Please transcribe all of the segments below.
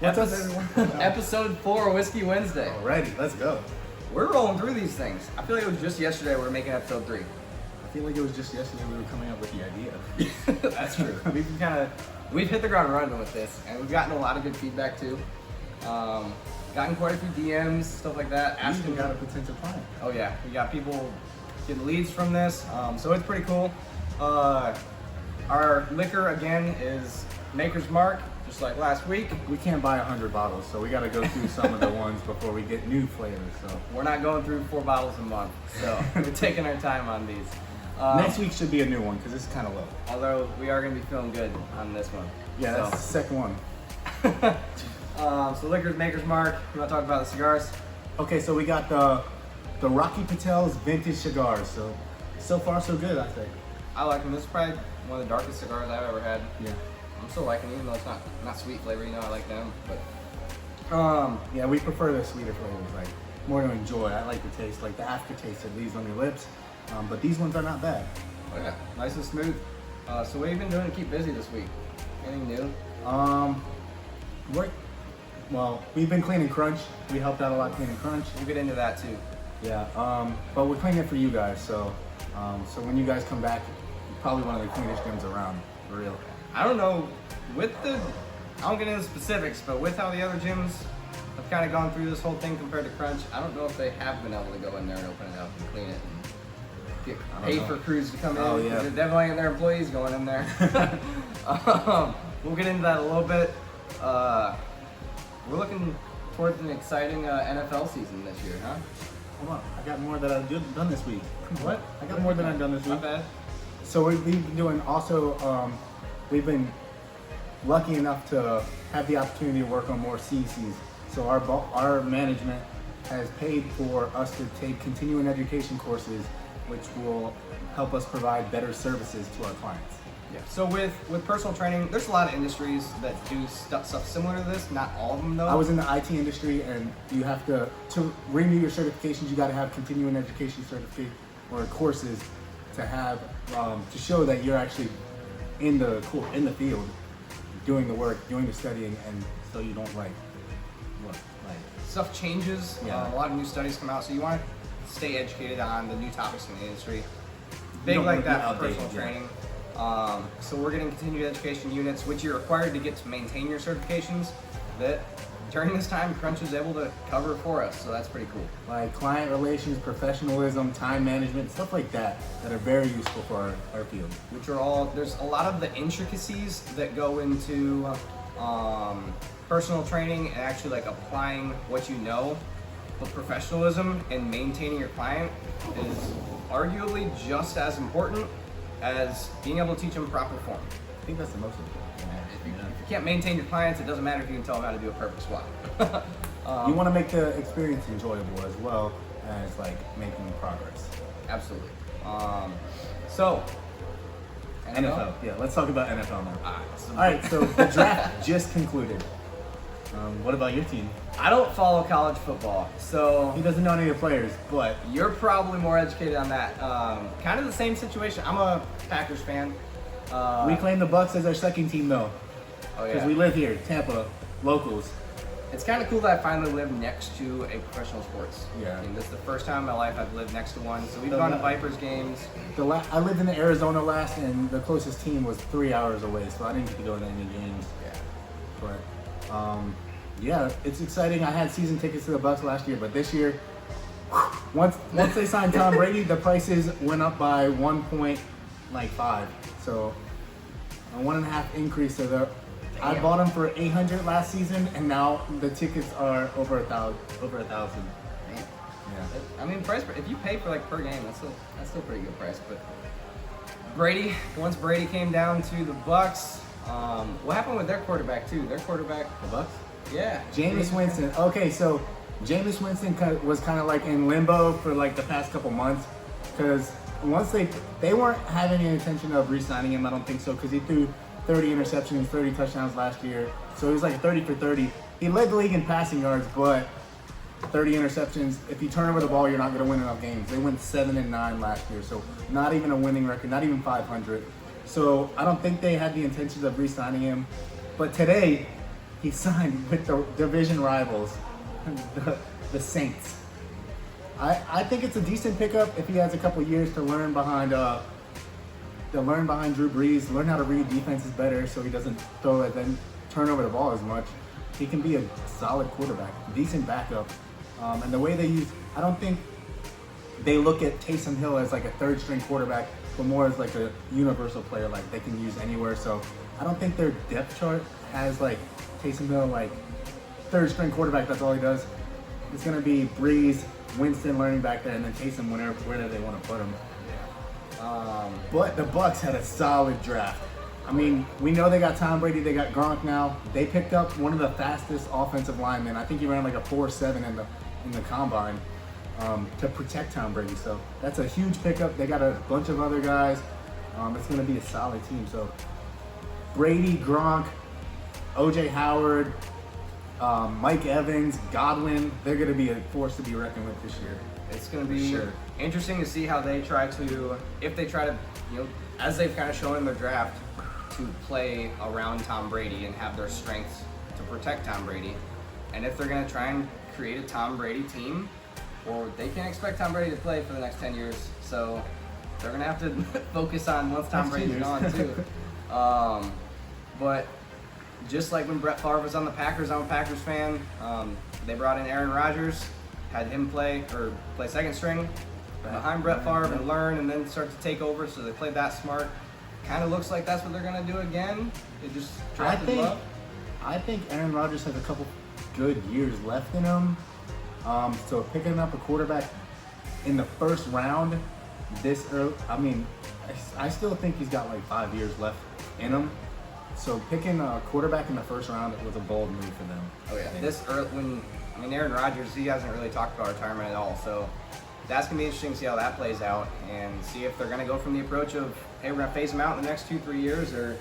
What's up, everyone? Episode 4, Whiskey Wednesday. Alrighty, let's go. We're rolling through these things. I feel like it was just yesterday we were making episode 3. I feel like it was just yesterday we were coming up with the idea. That's true. We've hit the ground running with this, and we've gotten a lot of good feedback too. Gotten quite a few DMs, stuff like that. We even got a potential client. Oh yeah, we got people getting leads from this, so it's pretty cool. Our liquor again is Maker's Mark, just like last week. We can't buy 100 bottles, so we got to go through some of the ones before we get new flavors. So We're not going through 4 bottles a month, so we're taking our time on these. next week should be a new one because it's kind of low. Although we are going to be feeling good on this one. Yeah, that's the second one. So liquor's Maker's Mark. You want to talk about the cigars? Okay, so we got the Rocky Patel's vintage cigars. So far so good, I think. I like them. This is probably one of the darkest cigars I've ever had. Yeah. I'm still liking them, even though it's not sweet flavor. You know, I like them. But Yeah, we prefer the sweeter flavors, like more to enjoy. I like the taste, like the aftertaste that leaves on your lips. But these ones are not bad. oh yeah, nice and smooth. So what have you been doing to keep busy this week? Anything new? We've been cleaning Crunch. We helped out a lot cleaning Crunch. We'll get into that too. Yeah, but we're cleaning it for you guys. So when you guys come back, you're probably one of the cleanest gyms around, for real. I don't know, I don't get into the specifics, but with how the other gyms have kind of gone through this whole thing compared to Crunch, I don't know if they have been able to go in there and open it up and clean it and get paid for crews to come in. Oh, yeah. There definitely ain't their employees going in there. We'll get into that a little bit. We're looking towards an exciting NFL season this year, huh? Hold on, I got more that I've done this week. What? I got more than I've done this My week. bad. So we've been doing also, we've been lucky enough to have the opportunity to work on more CECs. So our management has paid for us to take continuing education courses, which will help us provide better services to our clients. Yeah. So with personal training, there's a lot of industries that do stuff similar to this. Not all of them though. I was in the IT industry, and you have to renew your certifications. You got to have continuing education certificate or courses to have to show that you're actually in the field, doing the work, doing the studying, and so you don't Stuff changes. Yeah. A lot of new studies come out, so you want to stay educated on the new topics in the industry. Big don't like wanna be that for outdated, personal yeah. training. So we're getting continued education units, which you're required to get to maintain your certifications. That during this time, Crunch is able to cover for us, so that's pretty cool. like client relations, professionalism, time management, stuff like that are very useful for our field. Which are all, there's a lot of the intricacies that go into personal training and actually like applying what you know, but professionalism and maintaining your client is arguably just as important as being able to teach them proper form. I think that's the most important. If you can't maintain your clients, it doesn't matter if you can tell them how to do a perfect swap. You want to make the experience enjoyable as well as like making progress. Absolutely. So, NFL. Yeah, let's talk about NFL now. All All right, so the draft just concluded. What about your team? I don't follow college football, so He doesn't know any of the players, but you're probably more educated on that. Kind of the same situation. I'm a Packers fan. we claim the Bucks as our second team though, Oh because yeah. we live here, Tampa, locals. It's kind of cool that I finally live next to a professional sports. Yeah. I mean, this is the first time in my life I've lived next to one. So we've The gone to la- Vipers games. I lived in Arizona last, and the closest team was 3 hours away, so I didn't get to go to any games. Yeah. But yeah, it's exciting. I had season tickets to the Bucks last year, but this year, once they signed Tom Brady, the prices went up by 1.5. So a 1.5 increase. So I Damn. bought them for $800 last season, and now the tickets are over $1,000. Man. Yeah. I mean, if you pay for like per game, that's still a pretty good price. But Brady, once Brady came down to the Bucks, what happened with their quarterback too? Their quarterback, The Bucks. yeah, Jameis Winston. Okay, so Jameis Winston was kind of like in limbo for like the past couple months because once they weren't having any intention of re-signing him. I don't think so because he threw 30 interceptions, 30 touchdowns last year. So he was like 30 for 30. He led the league in passing yards, but 30 interceptions. If you turn over the ball, you're not going to win enough games. They went 7-9 last year, so not even a winning record, not even 500. So I don't think they had the intentions of re-signing him. But today, he signed with the division rivals, the Saints. I think it's a decent pickup if he has a couple years to learn behind Drew Brees, learn how to read defenses better so he doesn't throw it then turn over the ball as much. He can be a solid quarterback, decent backup. And the way they use, I don't think they look at Taysom Hill as like a third string quarterback, but more as like a universal player like they can use anywhere. So I don't think their depth chart has like Taysom Hill like third string quarterback, that's all he does. It's gonna be Breeze, Winston learning back there, and then Taysom wherever they want to put him. But the Bucks had a solid draft. I mean, we know they got Tom Brady, they got Gronk now. They picked up one of the fastest offensive linemen. I think he ran like a 4.7 in the combine to protect Tom Brady. So that's a huge pickup. They got a bunch of other guys. It's going to be a solid team. So Brady, Gronk, OJ Howard, Mike Evans, Godwin, they're going to be a force to be reckoned with this year. It's going to be interesting to see how they try to, if they try to, as they've kind of shown in their draft, to play around Tom Brady and have their strengths to protect Tom Brady. And if they're going to try and create a Tom Brady team, or they can't expect Tom Brady to play for the next 10 years. So they're going to have to focus on once Tom Brady's gone too. But just like when Brett Favre was on the Packers, I'm a Packers fan. They brought in Aaron Rodgers, had him play second string behind Brett Favre and learn and then start to take over. So they played that smart. Kind of looks like that's what they're going to do again. They just drafted Love. I think Aaron Rodgers has a couple good years left in him. So picking up a quarterback in the first round this early, I mean, I still think he's got like 5 years left in him. So picking a quarterback in the first round was a bold move for them. Oh yeah, this early, Aaron Rodgers, he hasn't really talked about retirement at all. So that's going to be interesting to see how that plays out and see if they're going to go from the approach of, hey, we're going to phase him out in the next 2-3 years, or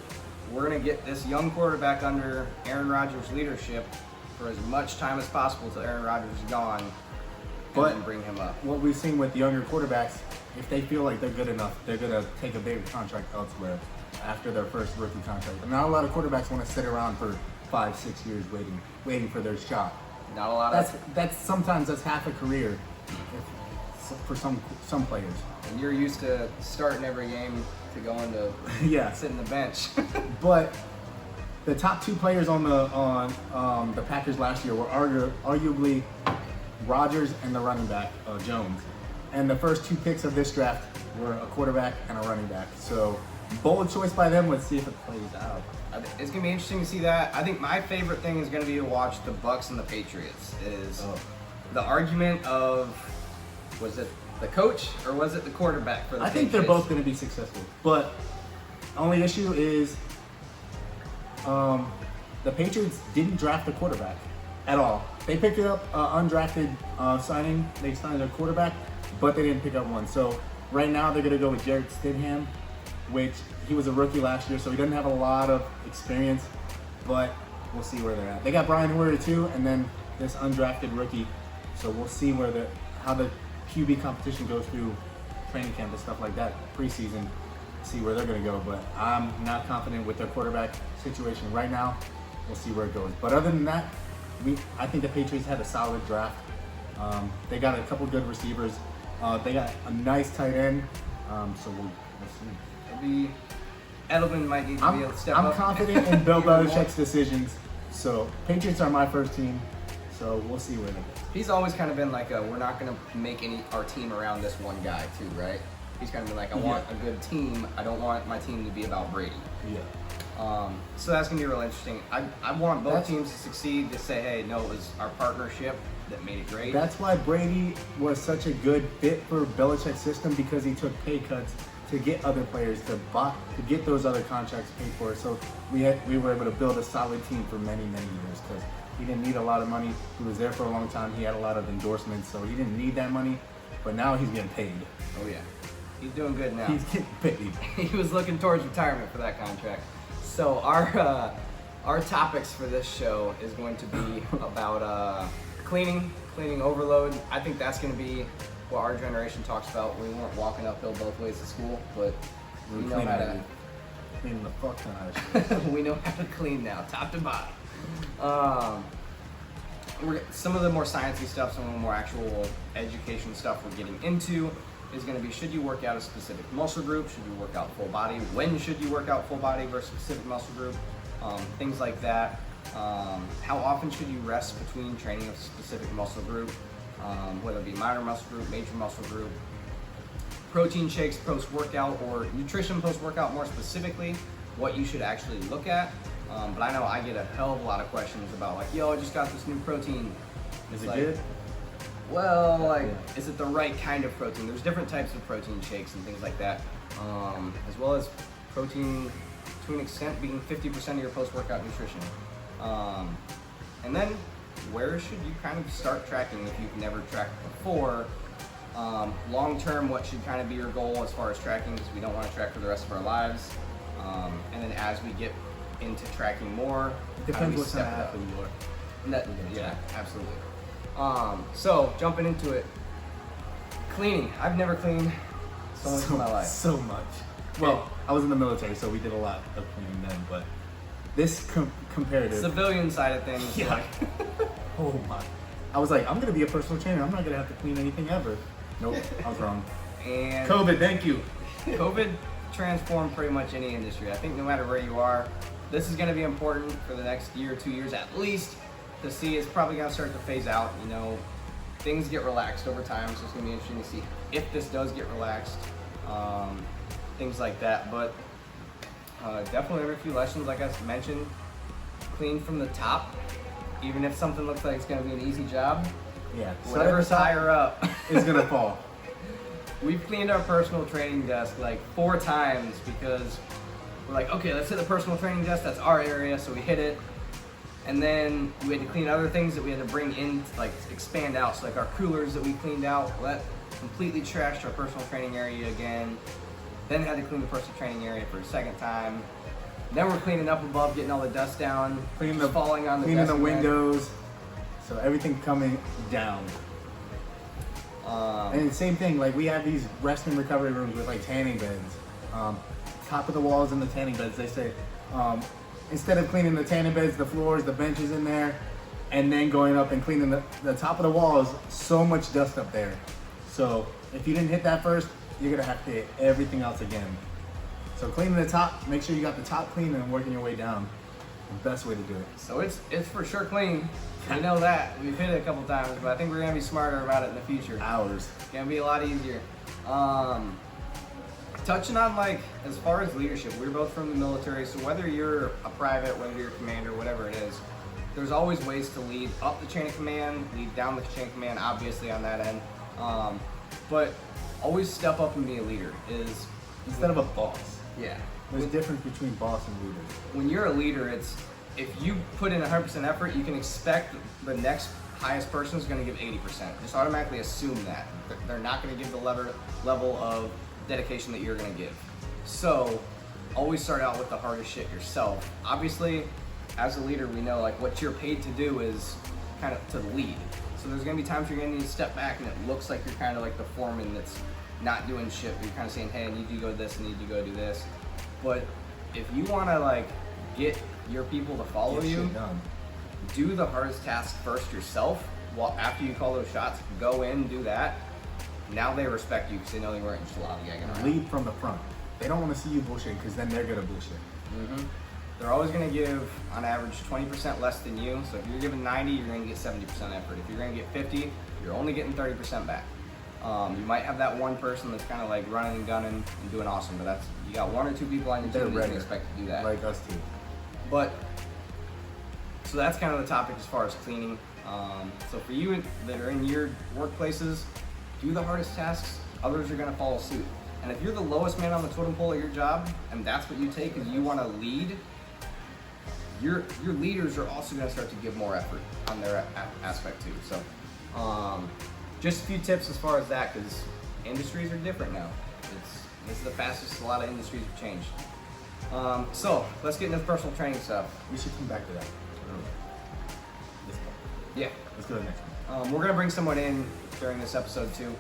we're going to get this young quarterback under Aaron Rodgers' leadership for as much time as possible till Aaron Rodgers is gone, and then bring him up. What we've seen with younger quarterbacks, if they feel like they're good enough, they're going to take a bigger contract elsewhere after their first rookie contract. And not a lot of quarterbacks want to sit around for 5-6 years waiting for their shot. Not a lot. That's sometimes that's half a career for some players. And you're used to starting every game to going to sit in the bench. But the top two players on the Packers last year were arguably Rodgers and the running back Jones. And the first two picks of this draft were a quarterback and a running back. So bold choice by them. Let's see if it plays out. It's gonna be interesting to see that. I think my favorite thing is gonna be to watch the Bucks and the Patriots. The argument of, was it the coach or was it the quarterback for the Patriots? I think they're both going to be successful. But only issue is the Patriots didn't draft a quarterback at all. They picked it up undrafted signing. They signed a quarterback, but they didn't pick up one. So right now they're going to go with Jarrett Stidham, which he was a rookie last year, so he doesn't have a lot of experience, but we'll see where they're at. They got Brian Hoyer too, and then this undrafted rookie. So we'll see how the QB competition goes through training camp and stuff like that, preseason, see where they're going to go. But I'm not confident with their quarterback situation right now. We'll see where it goes. But other than that, I think the Patriots had a solid draft. They got a couple good receivers. They got a nice tight end. So we'll see. Edelman might need to be a step up. I'm confident in Bill Belichick's decisions. So Patriots are my first team. So we'll see where they go. He's always kind of been like, we're not going to make our team around this one guy too, right? He's kind of been like, I want a good team. I don't want my team to be about Brady. Yeah. So that's going to be real interesting. I want both teams to succeed, to say, hey, no, it was our partnership that made it great. That's why Brady was such a good fit for Belichick's system, because he took pay cuts to get other players to get those other contracts paid for. So we were able to build a solid team for many, many years, because he didn't need a lot of money. He was there for a long time. He had a lot of endorsements, so he didn't need that money. But now he's getting paid. Oh yeah, he's doing good now. He's getting paid. He was looking towards retirement for that contract. So our topics for this show is going to be about cleaning overload. I think that's going to be what our generation talks about. We weren't walking uphill both ways to school, but we know how to clean the fuck out of shit. we know how to clean now, top to bottom. Some of the more sciencey stuff, some of the more actual education stuff we're getting into is going to be, should you work out a specific muscle group? Should you work out full body? When should you work out full body versus specific muscle group? Things like that. How often should you rest between training a specific muscle group? Whether it be minor muscle group, major muscle group. Protein shakes post-workout, or nutrition post-workout more specifically, what you should actually look at. But I know I get a hell of a lot of questions about like, yo, I just got this new protein. Is it like, good? Well, like, Yeah. is it the right kind of protein? There's different types of protein shakes and things like that, as well as protein to an extent being 50% of your post-workout nutrition. And then where should you kind of start tracking if you've never tracked before? Long-term, what should kind of be your goal as far as tracking, because we don't want to track for the rest of our lives. And then as we get into tracking more, It how do depends we what kind of step it up? athlete you are. And that, You're gonna yeah, track. absolutely. So jumping into it, cleaning. I've never cleaned so much in my life. So much. Well, I was in the military, so we did a lot of cleaning then, but this comparative. Civilian side of things, Yeah. like, Oh my. I was like, I'm gonna be a personal trainer. I'm not gonna have to clean anything ever. Nope, I was wrong. and COVID, thank you. COVID transformed pretty much any industry. I think no matter where you are, this is going to be important for the next year, 2 years at least, to see. It's probably going to start to phase out. You know, things get relaxed over time, so it's going to be interesting to see if this does get relaxed, things like that. But definitely every few lessons, like I mentioned, clean from the top. Even if something looks like it's going to be an easy job, Yeah. whatever's higher up is gonna fall. We've cleaned our personal training desk like 4 times because we're like, okay, let's hit the personal training desk. That's our area, so we hit it. And then we had to clean other things that we had to bring in, to, like, expand out. So like our coolers that we cleaned out, well, that completely trashed our personal training area again. Then had to clean the personal training area for a second time. Then we're cleaning up above, getting all the dust down, Cleaning just falling on the cleaning desk the again. windows. So everything coming down. And same thing, like we have these rest and recovery rooms with like tanning beds. Top of the walls in the tanning beds, they say, instead of cleaning the tanning beds, the floors, the benches in there, and then going up and cleaning the top of the walls, so much dust up there. So if you didn't hit that first, you're gonna have to hit everything else again. So cleaning the top, make sure you got the top clean and working your way down. The best way to do it. So it's for sure clean. We know that. We've hit it a couple times, but I think we're gonna be smarter about it in the future. Hours. It's gonna be a lot easier. Touching on, like, as far as leadership, we're both from the military, so whether you're a private, whether you're a commander, whatever it is, there's always ways to lead up the chain of command, lead down the chain of command, obviously on that end. But always step up and be a leader is, Instead of a boss. yeah. There's a difference between boss and leader. When you're a leader, it's, if you put in 100% effort, you can expect the next highest person is going to give 80%. Just automatically assume that. They're not going to give the level of dedication that you're going to give. So always start out with the hardest shit yourself. Obviously, as a leader, we know like what you're paid to do is kind of to lead. So there's going to be times you're going to need to step back and it looks like you're kind of like the foreman that's not doing shit, but you're kind of saying, hey, I need you to go do this, I need you to go do this. But if you want to like get your people to follow Get you, shit done. do the hardest task first yourself. Well, after you call those shots, go in, do that. Now they respect you because they know you weren't just lollygagging around. Lead from the front. They don't want to see you bullshit because then they're gonna bullshit. They're always going to give, on average, 20% less than you. So if you're giving 90, you're going to get 70% effort. If you're going to get 50, you're only getting 30% back. You might have that one person that's kind of like running and gunning and doing awesome, but that's, you got 1 or 2 people on your They're team that you can regular, expect to do that. like us too. But, so that's kind of the topic as far as cleaning. So for you that are in your workplaces, do the hardest tasks, others are gonna follow suit. And if you're the lowest man on the totem pole at your job, and that's what you take, is you wanna lead, your leaders are also gonna start to give more effort on their aspect too. So, just a few tips as far as that, because industries are different now. This is the fastest a lot of industries have changed. So let's get into the personal training stuff. We should come back to that. This part. Yeah, Let's go to the next one. we're gonna bring someone in during this episode too.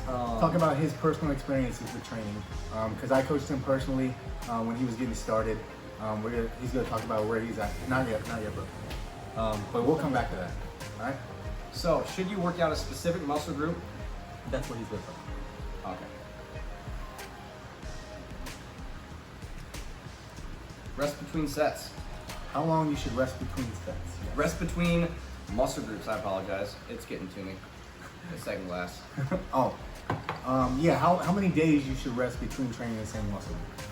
Talk about his personal experiences with training, because I coached him personally when he was getting started. He's gonna talk about where he's at. Not yet, bro. But we'll come back to that. All right. So, should you work out a specific muscle group? That's what he's gonna talk about. Okay. Rest between sets. How long you should rest between sets? Yes. Rest between muscle groups. I apologize. It's getting to me. The second glass. Oh. Yeah. How many days you should rest between training the same muscle group?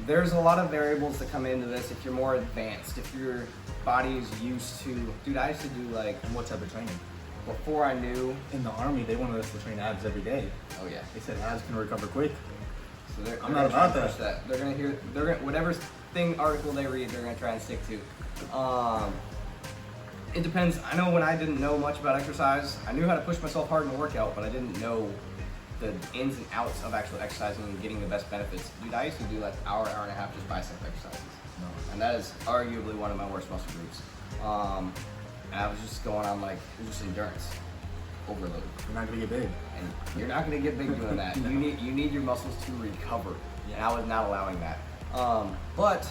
There's a lot of variables that come into this. If you're more advanced, if your body is used to, dude, I used to do like, And what type of training? before I knew, In the army, they wanted us to train abs every day. oh yeah. They said abs can recover quick. So I'm they're not gonna try about and push that. They're gonna hear, whatever thing, article they read, they're gonna try and stick to. It depends. I know when I didn't know much about exercise, I knew how to push myself hard in a workout, but I didn't know the ins and outs of actual exercising and getting the best benefits. Dude, I used to do like hour and a half just bicep exercises. No. And that is arguably one of my worst muscle groups. And I was just going on like, it was just endurance overload. You're not gonna get big. And you're not gonna get big doing that. No. You need your muscles to recover. And I was not allowing that. But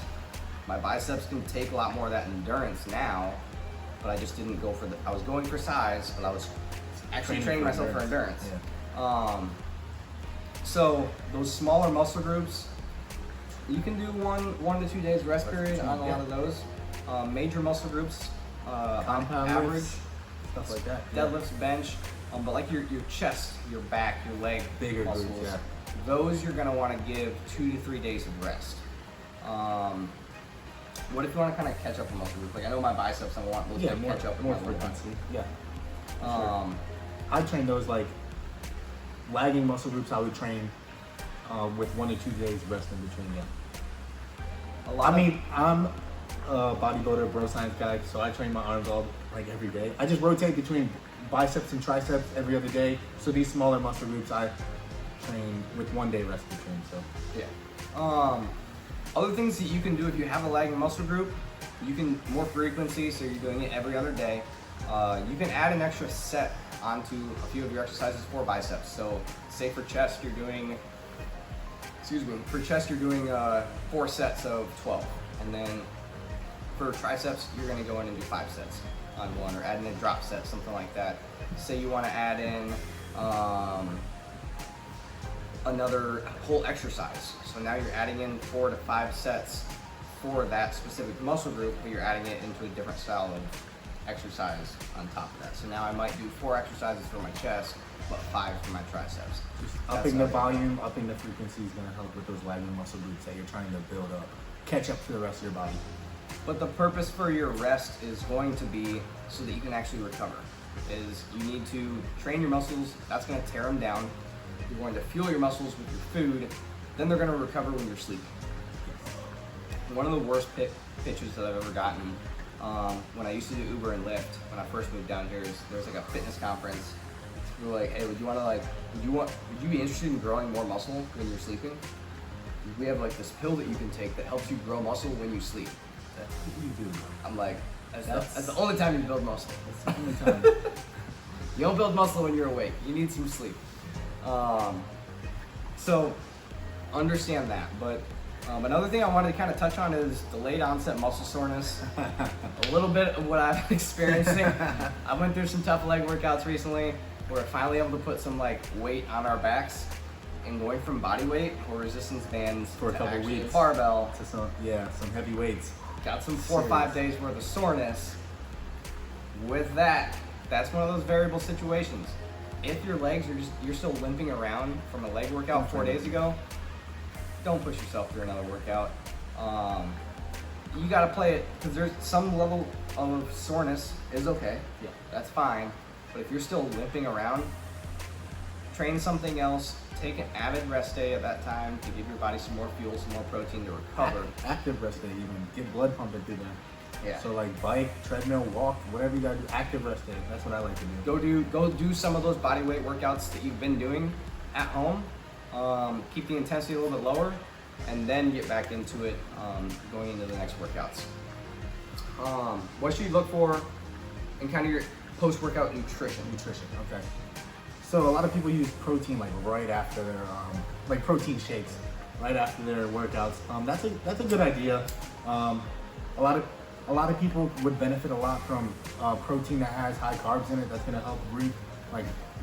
my biceps can take a lot more of that endurance now, but I just didn't go for I was going for size, but I was actually training myself for endurance. Yeah. So those smaller muscle groups, you can do 1 to 2 days rest period on a lot of those. Major muscle groups, on Compound average, lifts, stuff like that. deadlifts, bench, but like your chest, your back, your leg Bigger muscles, groups, yeah. those you're gonna want to give 2 to 3 days of rest. What if you want to kind of catch up on muscle groups? Like I know my biceps, I want those Yeah, to more, catch up with more my lower ones. frequency. Yeah. Um, I train those like lagging muscle groups. I would train with 1 to 2 days rest in between. Yeah. I'm a bodybuilder, bro science guy, so I train my arms all like every day. I just rotate between biceps and triceps every other day. So these smaller muscle groups, I train with 1 day rest between. So Yeah. Other things that you can do if you have a lagging muscle group, you can more frequency, so you're doing it every other day. You can add an extra set onto a few of your exercises for biceps. So say for chest, you're doing, for chest you're doing 4 sets of 12. And then for triceps, you're gonna go in and do 5 sets on one, or add in a drop set, something like that. Say you wanna add in another whole exercise. So now you're adding in 4 to 5 sets for that specific muscle group, but you're adding it into a different style of exercise on top of that. So now I might do 4 exercises for my chest, but 5 for my triceps. just That's upping the how I do volume, upping the frequency is gonna help with those lagging muscle groups that you're trying to build up, catch up to the rest of your body. But the purpose for your rest is going to be so that you can actually recover. Is you need to train your muscles, that's going to tear them down. You're going to fuel your muscles with your food, then they're going to recover when you're sleeping. One of the worst pitches that I've ever gotten when I used to do Uber and Lyft when I first moved down here is there was like a fitness conference. We were like, hey, would you be interested in growing more muscle when you're sleeping? We have like this pill that you can take that helps you grow muscle when you sleep. That's what you do. I'm like, that's That's- the only time you build muscle. It's the only time. You don't build muscle when you're awake. You need some sleep. So understand that. But another thing I wanted to kind of touch on is delayed onset muscle soreness. A little bit of what I'm experiencing. I went through some tough leg workouts recently. We're finally able to put some like weight on our backs, and going from body weight or resistance bands For a to couple actually a weeks. barbell. So some heavy weights. Got some 4 or 5 days worth of soreness. With that, that's one of those variable situations. If your legs are you're still limping around from a leg workout 4 days ago, don't push yourself through another workout. You gotta play it because there's some level of soreness is okay. Yeah. That's fine. But if you're still limping around, train something else. Take an avid rest day at that time to give your body some more fuel, some more protein to recover. Active rest day, even get blood pumping through there. Yeah. So like bike, treadmill, walk, whatever you gotta do. Active rest day. That's what I like to do. Go do some of those body weight workouts that you've been doing at home. Keep the intensity a little bit lower, and then get back into it going into the next workouts. What should you look for in kind of your post-workout nutrition? Nutrition. Okay. So a lot of people use protein like right after their like protein shakes. right after their workouts. That's a good idea. A lot of people would benefit a lot from protein that has high carbs in it. That's gonna help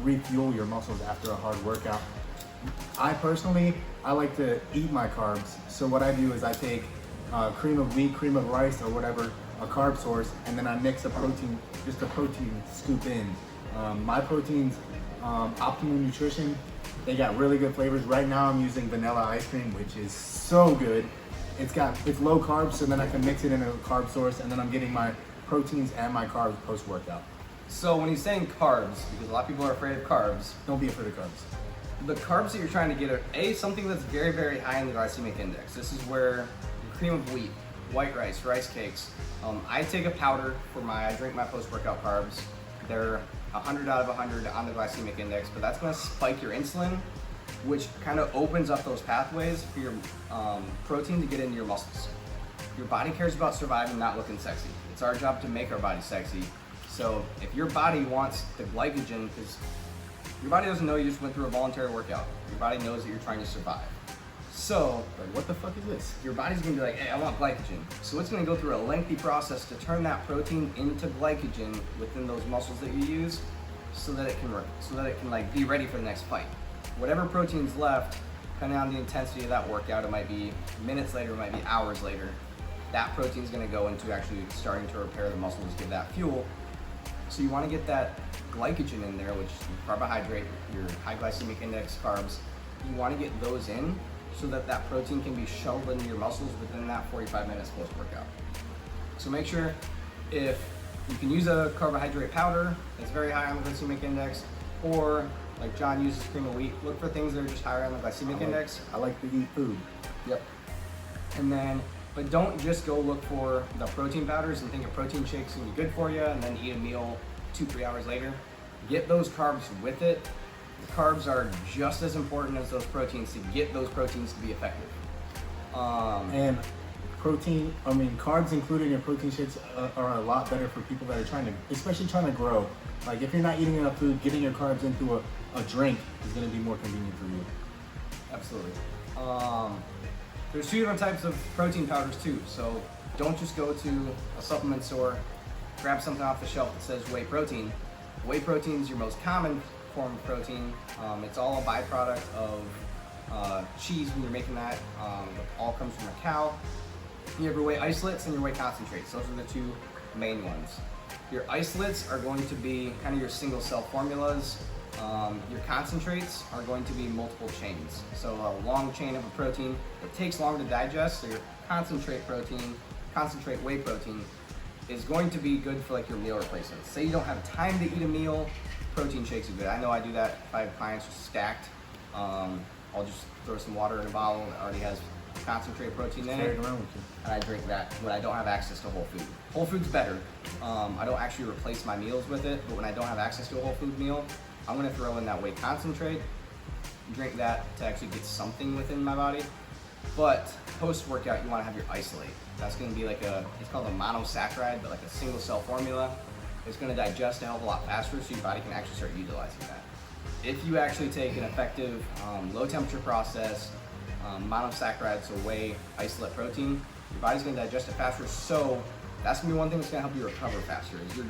refuel your muscles after a hard workout. I personally, I like to eat my carbs. So what I do is I take cream of wheat, cream of rice, or whatever, a carb source, and then I mix just a protein scoop in. My proteins, Optimum Nutrition, they got really good flavors. Right now I'm using vanilla ice cream, which is so good. It's low carbs, so then I can mix it in a carb source, and then I'm getting my proteins and my carbs post-workout. So when he's saying carbs, because a lot of people are afraid of carbs, Don't be afraid of carbs. the carbs that you're trying to get are something that's very, very high in the glycemic index. This is where cream of wheat, white rice, rice cakes. I take a powder I drink my post-workout carbs. They're 100 out of 100 on the glycemic index, but that's gonna spike your insulin, which kind of opens up those pathways for your protein to get into your muscles. Your body cares about surviving, not looking sexy. It's our job to make our body sexy. So if your body wants the glycogen, because your body doesn't know you just went through a voluntary workout. Your body knows that you're trying to survive. So Like, what the fuck is this? your body's gonna be like, hey, I want glycogen. So it's gonna go through a lengthy process to turn that protein into glycogen within those muscles that you use, so that it can like be ready for the next fight. Whatever protein's left, depending on the intensity of that workout, it might be minutes later, it might be hours later. That protein's gonna go into actually starting to repair the muscles, give that fuel. So you wanna get that glycogen in there, which is carbohydrate, your high glycemic index carbs. You wanna get those in so that that protein can be shoveled into your muscles within that 45 minutes post-workout. So make sure if you can use a carbohydrate powder that's very high on the glycemic index, or like John uses cream of wheat, look for things that are just higher on the glycemic index. I like to eat food. Yep. And then, but don't just go look for the protein powders and think a protein shake's gonna be good for you and then eat a meal 2-3 hours later. Get those carbs with it. The carbs are just as important as those proteins to get those proteins to be effective. And carbs included in protein shakes are a lot better for people that are especially trying to grow. Like, if you're not eating enough food, getting your carbs into a drink is gonna be more convenient for you. Absolutely. There's 2 different types of protein powders too, so don't just go to a supplement store, grab something off the shelf that says whey protein. Whey protein is your most common form of protein. It's all a byproduct of cheese when you're making that. It all comes from a cow. You have your whey isolates and your whey concentrates. Those are the 2 main ones. Your isolates are going to be kind of your single cell formulas. Your concentrates are going to be multiple chains. So a long chain of a protein that takes longer to digest. So your concentrate whey protein is going to be good for like your meal replacements. Say you don't have time to eat a meal, protein shakes are good. I know I do that if I have clients just stacked. I'll just throw some water in a bottle and it already has concentrate protein in Carry it. it around with you. And I drink that when I don't have access to whole food. Whole food's better. I don't actually replace my meals with it, but when I don't have access to a whole food meal, I'm gonna throw in that whey concentrate, drink that to actually get something within my body. But post-workout, you wanna have your isolate. That's gonna be like it's called a monosaccharide, but like a single cell formula. It's gonna digest a hell of a lot faster, so your body can actually start utilizing that. If you actually take an effective, low temperature process, monosaccharide, so whey isolate protein, your body's gonna digest it faster, so that's gonna be one thing that's gonna help you recover faster. Is you're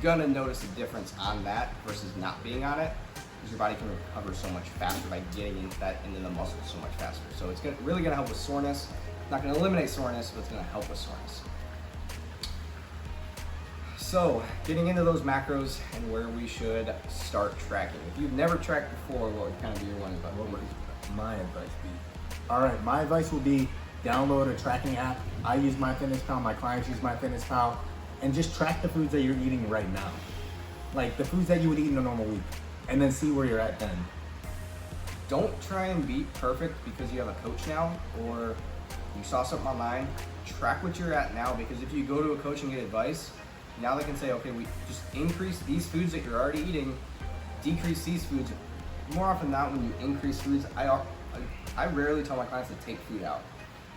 gonna notice a difference on that versus not being on it, because your body can recover so much faster by getting into the muscles so much faster. So it's really gonna help with soreness. It's not gonna eliminate soreness, but it's gonna help with soreness. So, getting into those macros and where we should start tracking. If you've never tracked before, what would kind of be your one advice? What would my advice be? All right, my advice would be download a tracking app. I use MyFitnessPal, my clients use MyFitnessPal, and just track the foods that you're eating right now. Like the foods that you would eat in a normal week, and then see where you're at then. Don't try and be perfect because you have a coach now or you saw something online. Track what you're at now, because if you go to a coach and get advice, now they can say, okay, we just increase these foods that you're already eating, decrease these foods. More often than not, when you increase foods, I rarely tell my clients to take food out.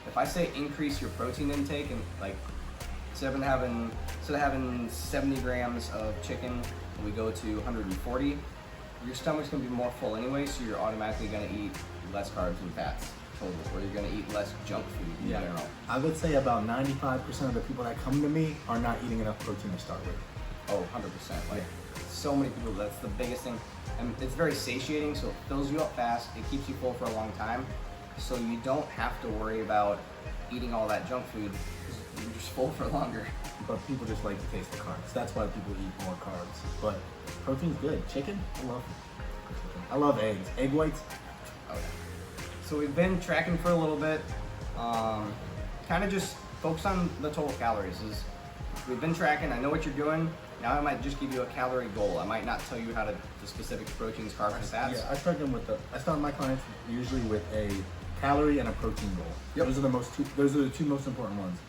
If I say increase your protein intake, and like instead of having 70 grams of chicken, and we go to 140, your stomach's gonna be more full anyway, so you're automatically gonna eat less carbs and fats. total, or you're gonna eat less junk food in general. I would say about 95% of the people that come to me are not eating enough protein to start with. Oh, 100%. Like, so many people, that's the biggest thing. And it's very satiating, so it fills you up fast. It keeps you full for a long time. So you don't have to worry about eating all that junk food. 'Cause you're just full for longer. But people just like to taste the carbs. That's why people eat more carbs. But protein's good. Chicken, I love chicken. I love eggs. Egg whites, Okay. So we've been tracking for a little bit. Kind of just focus on the total calories. We've been tracking. I know what you're doing. Now I might just give you a calorie goal. I might not tell you how to the specific proteins, carbs, and fats. yeah, I start them I start my clients usually with a calorie and a protein goal. Yep. Those are the two most important ones.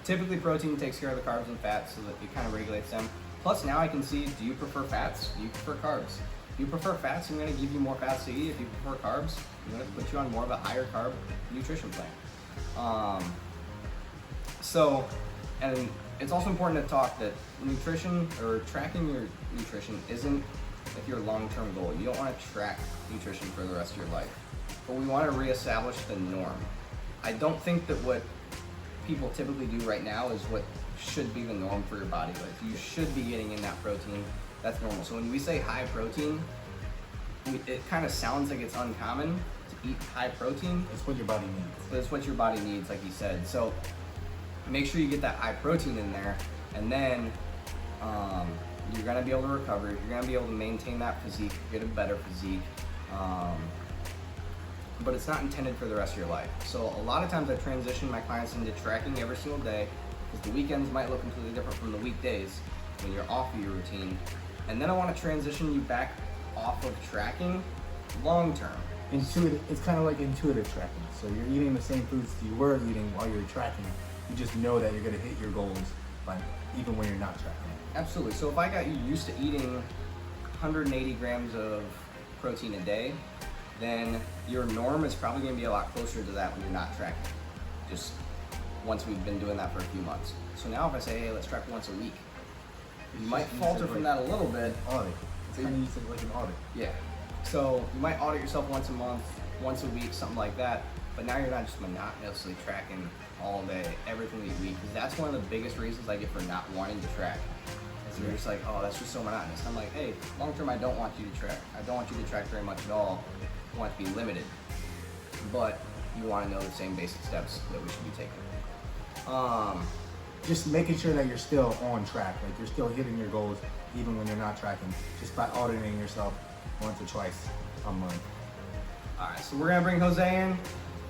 Typically, protein takes care of the carbs and fats so that it kind of regulates them. Plus, now I can see, do you prefer fats? Do you prefer carbs? If you prefer fats, I'm going to give you more fats to eat. If you prefer carbs, I'm going to put you on more of a higher carb nutrition plan. And it's also important to talk that nutrition or tracking your nutrition isn't like your long-term goal. You don't want to track nutrition for the rest of your life, but we want to reestablish the norm. I don't think that what people typically do right now is what should be the norm for your body. Like, you should be getting in that protein. That's normal. So when we say high protein, it kind of sounds like it's uncommon to eat high protein. It's what your body needs. But it's what your body needs, like you said. So make sure you get that high protein in there, and then you're gonna be able to recover. You're gonna be able to maintain that physique, get a better physique. But it's not intended for the rest of your life. So a lot of times I transition my clients into tracking every single day, because the weekends might look completely different from the weekdays when you're off of your routine. And then I want to transition you back off of tracking long term. It's kind of like intuitive tracking. So you're eating the same foods you were eating while you're tracking. You just know that you're going to hit your goals, even when you're not tracking. Absolutely. So if I got you used to eating 180 grams of protein a day, then your norm is probably going to be a lot closer to that when you're not tracking. Just once we've been doing that for a few months. So now if I say, hey, let's track once a week, you might falter from that a little bit. Audit. It's kind of used to like an audit. Yeah. So you might audit yourself once a month, once a week, something like that. But now you're not just monotonously tracking all day, everything that you eat. Because that's one of the biggest reasons I get for not wanting to track. Is you're just like, oh, that's just so monotonous. I'm like, hey, long term, I don't want you to track. I don't want you to track very much at all. I want it to be limited. But you want to know the same basic steps that we should be taking. Just making sure that you're still on track, like you're still hitting your goals even when you're not tracking, just by auditing yourself once or twice a month. All right, so we're gonna bring Jose in,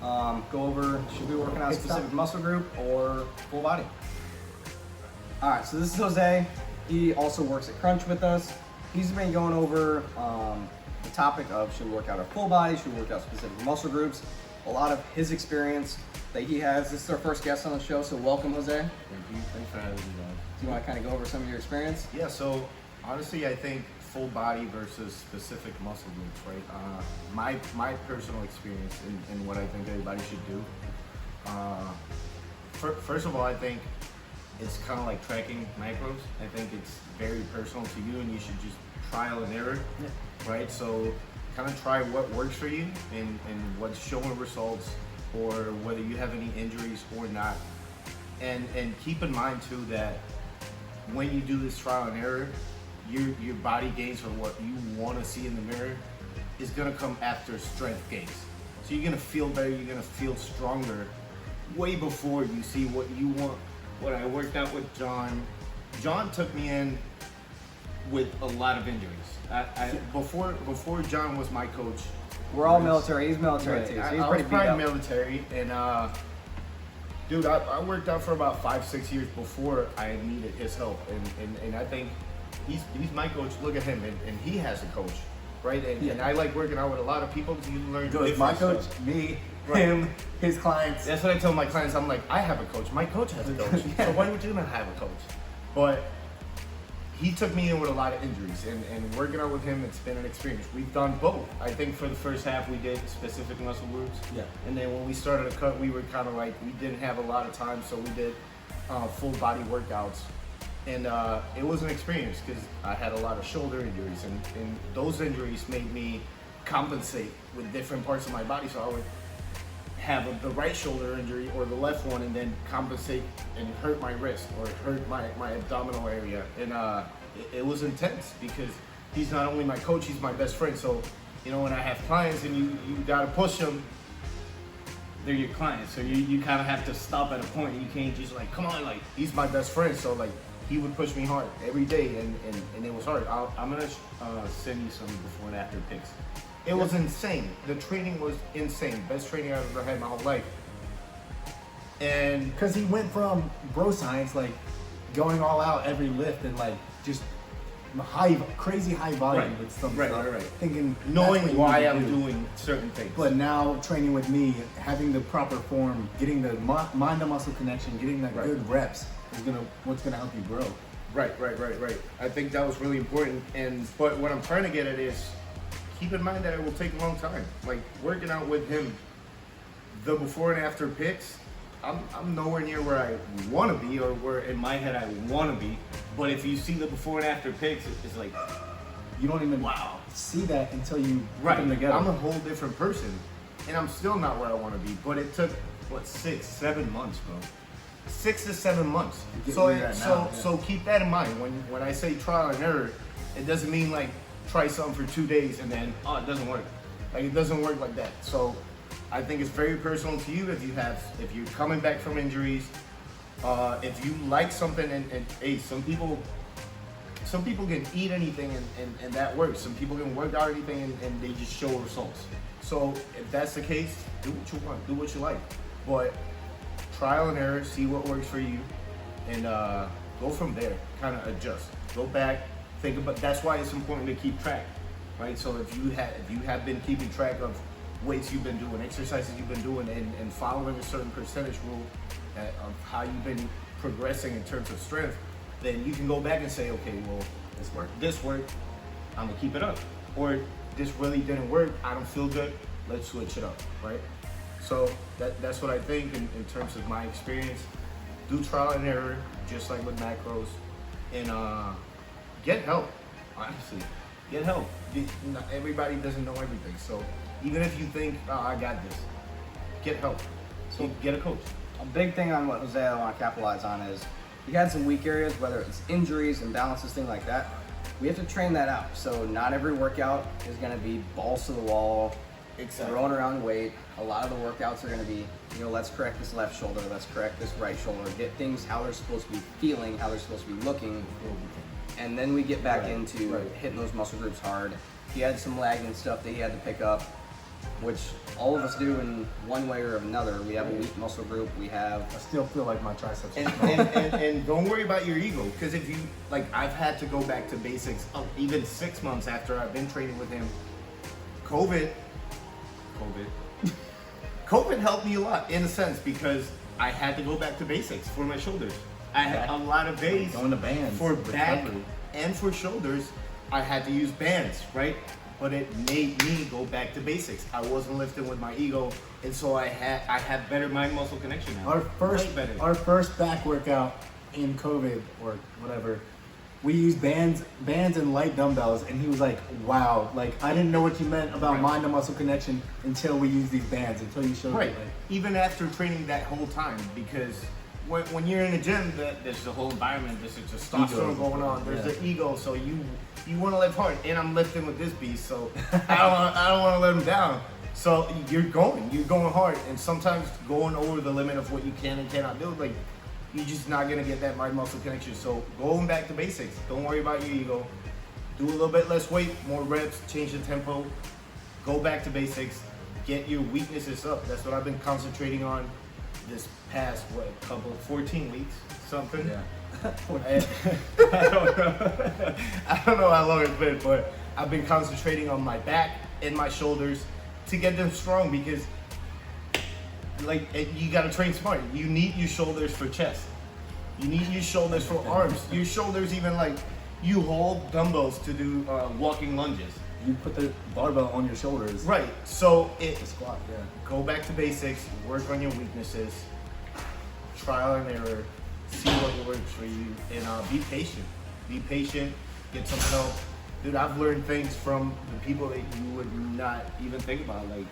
go over, should we be working on a specific muscle group or full body? All right, so this is Jose. He also works at Crunch with us. He's been going over the topic of should we work out our full body, should we work out specific muscle groups, a lot of his experience that he has. This is our first guest on the show, so welcome, Jose. Thank you. Thanks for having me, guys. Do you want to kind of go over some of your experience? Yeah, so honestly, I think full body versus specific muscle groups, right? My personal experience and what I think everybody should do. First of all, I think it's kind of like tracking macros. I think it's very personal to you, and you should just trial and error, right? So kind of try what works for you and what's showing results, or whether you have any injuries or not. And keep in mind too that when you do this trial and error, your body gains, or what you want to see in the mirror, is gonna come after strength gains. So you're gonna feel better, you're gonna feel stronger way before you see what you want. When I worked out with John took me in with a lot of injuries. Before John was my coach. We're all military. He's military Right. too, so I he's was pretty beat probably up. military, and dude, I worked out for about 5-6 years before I needed his help, and I think he's my coach. Look at him, and he has a coach, right? And I like working out with a lot of people because you learn. It's my coach, stuff. me, Right. him, his clients. That's what I tell my clients. I'm like, I have a coach. My coach has a coach. So why would you not have a coach? But he took me in with a lot of injuries, and working out with him, it's been an experience. We've done both. I think for the first half, we did specific muscle groups. Yeah. And then when we started to cut, we were kind of like, we didn't have a lot of time, so we did full body workouts. And it was an experience because I had a lot of shoulder injuries, and those injuries made me compensate with different parts of my body. So I would have the right shoulder injury or the left one and then compensate and hurt my wrist or hurt my abdominal area. And it was intense because he's not only my coach, he's my best friend. So, you know, when I have clients and you got to push them, they're your clients. So you kind of have to stop at a point. You can't just like, come on, like, he's my best friend. So, like, he would push me hard every day, and it was hard. I'm going to send you some before and after pics. It was insane. The training was insane. Best training I've ever had in my whole life. And Because he went from bro science, like going all out every lift and like just crazy high volume Right. with some Right, stuff, right, right. thinking knowing that's what why you I'm need to do. doing certain things. But now training with me, having the proper form, getting the mind to muscle connection, getting that Right. good reps is what's gonna help you grow. Right. I think that was really important. But what I'm trying to get at is, keep in mind that it will take a long time. Like working out with him, the before and after pics, I'm nowhere near where I want to be or where in my head I want to be. But if you see the before and after pics, it's like, You don't even wow. see that until you put Right. them together. I'm a whole different person, and I'm still not where I want to be. But it took 6-7 months, bro. 6 to 7 months. Get So where you're at now, yeah. so keep that in mind when I say trial and error. It doesn't mean like try something for 2 days and then it doesn't work. Like it doesn't work like that. So I think it's very personal to you if you're coming back from injuries. If you like something and hey, some people can eat anything and that works. Some people can work out anything and they just show results. So if that's the case, do what you want, do what you like. But trial and error, see what works for you, and go from there. Kind of adjust. Go back, think about. That's why it's important to keep track, right? So if you have been keeping track of weights you've been doing, exercises you've been doing, and following a certain percentage rule of how you've been progressing in terms of strength, then you can go back and say, okay, well, this worked, I'm gonna keep it up. Or this really didn't work, I don't feel good, let's switch it up, right? So that's what I think in terms of my experience. Do trial and error, just like with macros, and get help, honestly. Get help. Not everybody doesn't know everything, so even if you think, oh, I got this, get help. So get a coach. A big thing on what Jose I want to capitalize on is we had some weak areas, whether it's injuries, imbalances, things like that. We have to train that out. So not every workout is going to be balls to the wall, throwing around weight. A lot of the workouts are going to be, let's correct this left shoulder, let's correct this right shoulder, get things how they're supposed to be feeling, how they're supposed to be looking, and then we get back into hitting those muscle groups hard. He had some lagging stuff that he had to pick up, which all of us do in one way or another. We have a weak muscle group. We have. I still feel like my triceps are And, strong. and don't worry about your ego, because if you I've had to go back to basics even 6 months after I've been training with him. COVID helped me a lot in a sense because I had to go back to basics for my shoulders. I had a lot of days Going to bands, for back recovery. and for shoulders. I had to use bands, right? But it made me go back to basics. I wasn't lifting with my ego, and so I had better mind muscle connection now. Way better. Our first back workout in COVID or whatever, we used bands and light dumbbells, and he was like, "Wow, like I didn't know what you meant about Right. mind to muscle connection until we used these bands, until you showed Right. me." Like, Even after training that whole time, because when you're in a gym, there's the whole environment. There's a testosterone Ego. going on. There's Yeah. the ego, so you want to lift hard, and I'm lifting with this beast, so I don't want to let him down. So you're going hard, and sometimes going over the limit of what you can and cannot do, like you're just not gonna get that mind muscle connection. So going back to basics. Don't worry about your ego. Do a little bit less weight, more reps, change the tempo. Go back to basics. Get your weaknesses up. That's what I've been concentrating on this past 14 weeks, something. yeah. I don't know how long it's been, but I've been concentrating on my back and my shoulders to get them strong because, you gotta train smart. You need your shoulders for chest. You need your shoulders for arms. Your shoulders, even you hold dumbbells to do walking lunges. You put the barbell on your shoulders. Right. So The squat, yeah. go back to basics. Work on your weaknesses. Trial and error. See what works for you, and be patient. Be patient. Get some help, dude. I've learned things from the people that you would not even think about. Like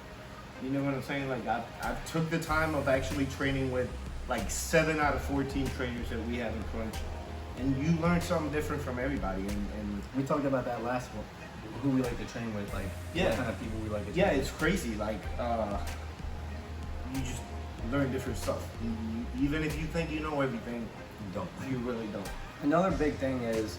You know what I'm saying? Like I took the time of actually training with like 7 out of 14 trainers that we have in Crunch, and you learn something different from everybody. And We talked about that last one. Who we like to train with, like Yeah. what kind of people we like to train yeah, with. it's crazy. Like you just learn different stuff. Even if you think you know everything, You don't. you really don't. Another big thing is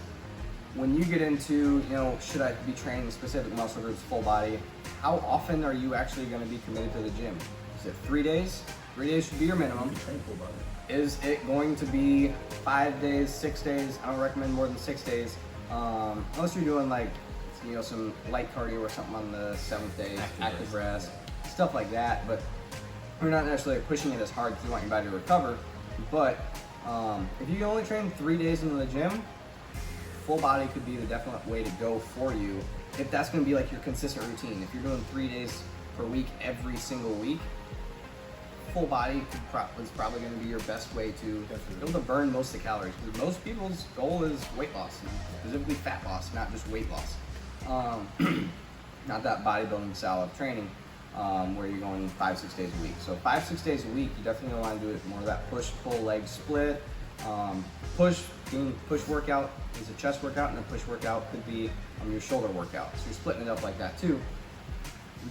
when you get into, should I be training specific muscle groups, full body, how often are you actually going to be committed to the gym? Is it 3 days? 3 days should be your minimum. You train full body. Is it going to be 5 days, 6 days? I don't recommend more than 6 days. Unless you're doing like, some light cardio or something on the 7th day, active rest, stuff like that. But you're not necessarily pushing it as hard because you want your body to recover. But if you only train 3 days into the gym, full body could be the definite way to go for you. If that's going to be like your consistent routine, if you're doing 3 days per week every single week, full body is probably going to be your best way to be able to burn most of the calories. Because most people's goal is weight loss, specifically fat loss, not just weight loss. Not that bodybuilding style of training where you're going 5-6 days a week. So 5-6 days a week, you definitely want to do it more of that push-pull leg split. Push workout is a chest workout, and a push workout could be your shoulder workout. So you're splitting it up like that too.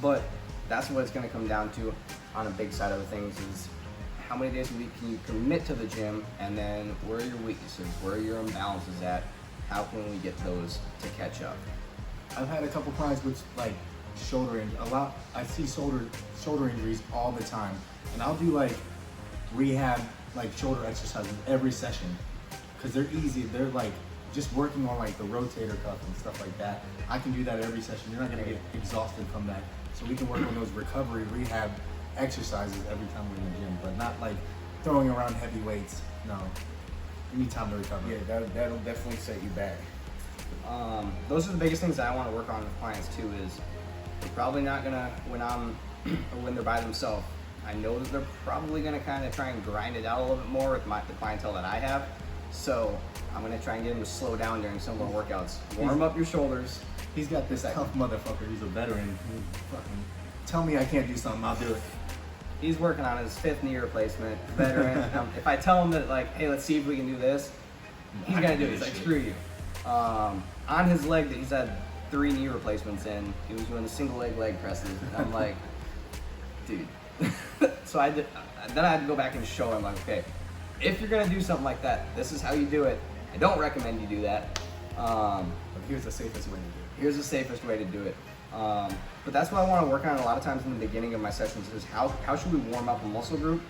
But that's what it's going to come down to on a big side of things is how many days a week can you commit to the gym, and then where are your weaknesses, where are your imbalances at, how can we get those to catch up? I've had a couple clients with like shoulder injury. I see shoulder injuries all the time, and I'll do like rehab, like shoulder exercises every session because they're easy. They're like just working on like the rotator cuff and stuff like that. I can do that every session. You're not gonna get exhausted from that. So we can work on those recovery rehab exercises every time we're in the gym, but not like throwing around heavy weights. No, you need time to recover. Yeah, that'll definitely set you back. Those are the biggest things that I want to work on with clients too. Is they're probably not gonna when they're by themselves. I know that they're probably gonna kind of try and grind it out a little bit more with the clientele that I have. So I'm gonna try and get them to slow down during some of our workouts. Warm up your shoulders. He's got this tough motherfucker. He's a veteran. He fucking tell me I can't do something, I'll do it. He's working on his 5th knee replacement. Veteran. If I tell him that like, hey, let's see if we can do this, he's gonna do it. He's like, screw you. On his leg that he's had 3 knee replacements in, he was doing the single leg presses. And I'm like, dude. So then I had to go back and show him like, okay, if you're gonna do something like that, this is how you do it. I don't recommend you do that. But here's the safest way to do it. Here's the safest way to do it. But that's what I want to work on a lot of times in the beginning of my sessions is how should we warm up a muscle group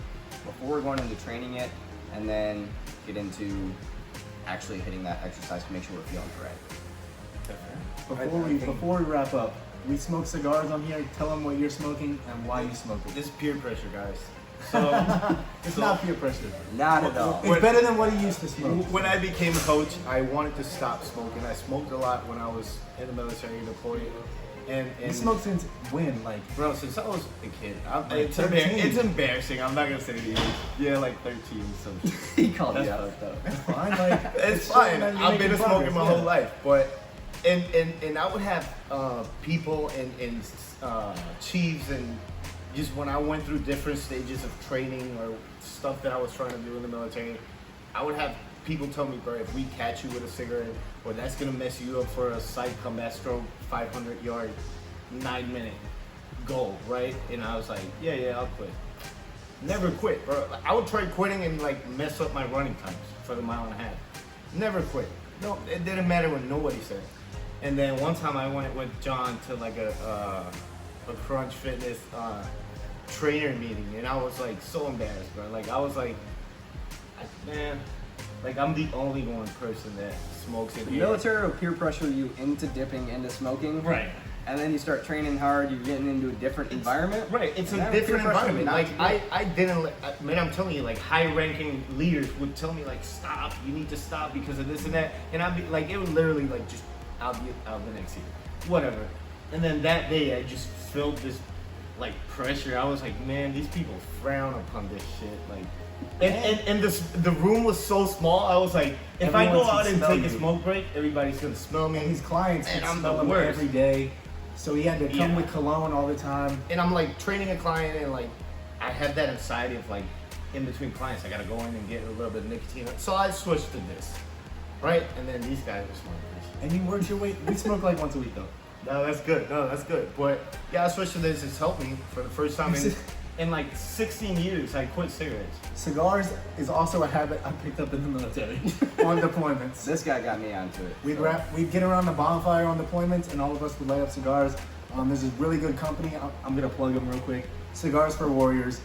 before we're going into training it, and then get into actually hitting that exercise to make sure we're feeling correct. Before we wrap up, we smoke cigars on here. Tell them what you're smoking and why you smoke it. This is peer pressure, guys. So It's not peer pressure. Not at all. It's better than what he used to smoke. when I became a coach, I wanted to stop smoking. I smoked a lot when I was in the military deployed. And You smoked since when? Like, bro, since I was a kid. Like 13. It's embarrassing. I'm not gonna say the age. Yeah, like 13. So He called you out though. fine. Like, it's showing fine. that you're I've been making smoking my progress, whole life, but and I would have people and chiefs and just when I went through different stages of training or stuff that I was trying to do in the military, I would have people tell me, bro, if we catch you with a cigarette, or that's gonna mess you up for a Cycle Maestro 500-yard 9-minute goal, right? And I was like, yeah, I'll quit. Never quit, bro. I would try quitting and like mess up my running times for the 1.5 miles. Never quit. No, it didn't matter what nobody said. And then one time I went with John to like a Crunch Fitness trainer meeting, and I was like so embarrassed, bro. Like I was like, man, like I'm the only one person that smokes in The here. military will peer pressure you into dipping into smoking. Right. And then you start training hard, you're getting into a different environment. Right, it's And a that will different peer pressure you environment. not Like to do it. I didn't, man, I'm telling you, like high-ranking leaders would tell me like, stop, you need to stop because of this and that, and I'd be like, it would literally like just, I'll be out the next year, whatever. And then that day, I just felt this like pressure. I was like, man, these people frown upon this shit, like. And the room was so small. I was like, if I go Everyone's out gonna and smell take a you. smoke break, everybody's gonna smell me. his clients And can I'm smell the him worst. every day. So he had to come Yeah. with cologne all the time. And I'm like training a client, and like I had that anxiety of like in between clients, I gotta go in and get a little bit of nicotine. So I switched to this, right? And then these guys are smoking. And you worked your way. We smoke like once a week though. No, that's good. No, that's good. But yeah, I switched to this. It's helped me for the first time in like 16 years. I quit cigarettes. Cigars is also a habit I picked up in the military on deployments. This guy got me onto it. We'd get around the bonfire on deployments, and all of us would light up cigars. There's this really good company. I'm gonna plug them real quick. Cigars for Warriors.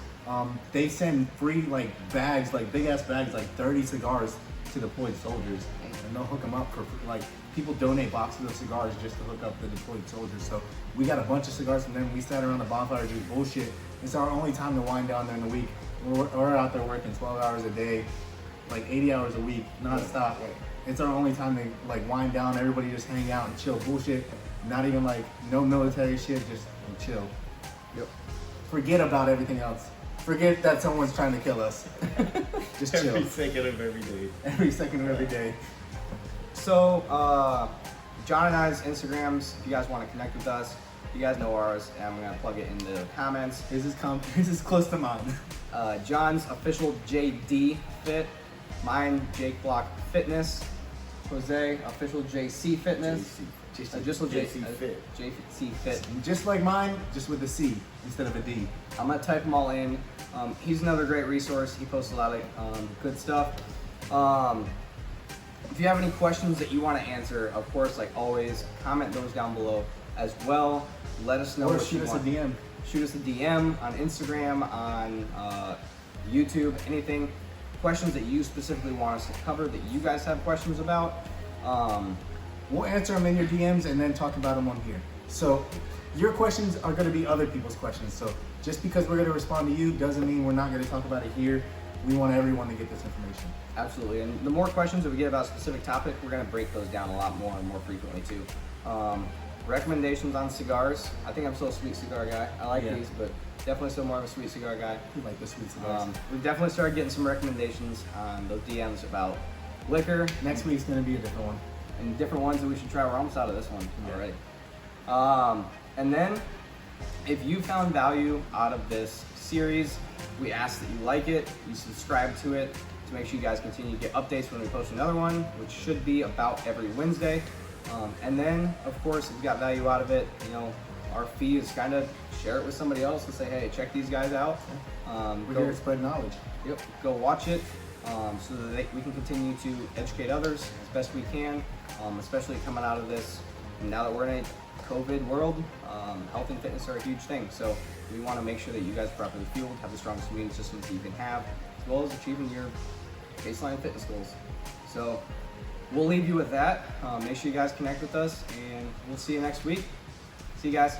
They send free like bags, like big ass bags, like 30 cigars to deployed soldiers, and they'll hook them up for like people donate boxes of cigars just to hook up the deployed soldiers. So we got a bunch of cigars from them. We sat around the bonfire doing bullshit. It's our only time to wind down during the week. We're out there working 12 hours a day, like 80 hours a week, nonstop. It's our only time to like wind down. Everybody just hang out and chill bullshit. Not even like no military shit, just chill. Yep. Forget about everything else. Forget that someone's trying to kill us. Just chill. Every second of every day. Every second of every day. So, John and I's Instagrams, if you guys want to connect with us, you guys know ours, and I'm going to plug it in the comments. His is close to mine. John's official JD Fit, mine Jake Block Fitness, Jose official JC Fitness, just JC Fit. JC Fit. Just like mine, just with a C instead of a D. I'm gonna type them all in. He's another great resource. He posts a lot of good stuff. If you have any questions that you want to answer, of course, like always, comment those down below as well. Let us know. Or what shoot you us a want. DM. Shoot us a DM on Instagram, on YouTube, anything. Questions that you specifically want us to cover that you guys have questions about. We'll answer them in your DMs and then talk about them on here. So your questions are going to be other people's questions. So just because we're going to respond to you doesn't mean we're not going to talk about it here. We want everyone to get this information. Absolutely, and the more questions that we get about a specific topic, we're going to break those down a lot more and more frequently too. Recommendations on cigars. I think I'm still a sweet cigar guy. I like these, but definitely still more of a sweet cigar guy. We like the sweet cigars. We've definitely started getting some recommendations on those DMs about liquor Next week's going to be a different one. and different ones that we should try. We're almost out of this one already. And then, if you found value out of this series, we ask that you like it, you subscribe to it, to make sure you guys continue to get updates when we post another one, which should be about every Wednesday. And then, of course, if you got value out of it, you know, our fee is kind of share it with somebody else and say, hey, check these guys out. We're here to spread knowledge. Yep, go watch it so that we can continue to educate others as best we can, especially coming out of this. And now that we're in a COVID world, health and fitness are a huge thing. So we want to make sure that you guys are properly fueled, have the strongest immune system that you can have, as well as achieving your baseline fitness goals. So we'll leave you with that. Make sure you guys connect with us, and we'll see you next week. See you guys.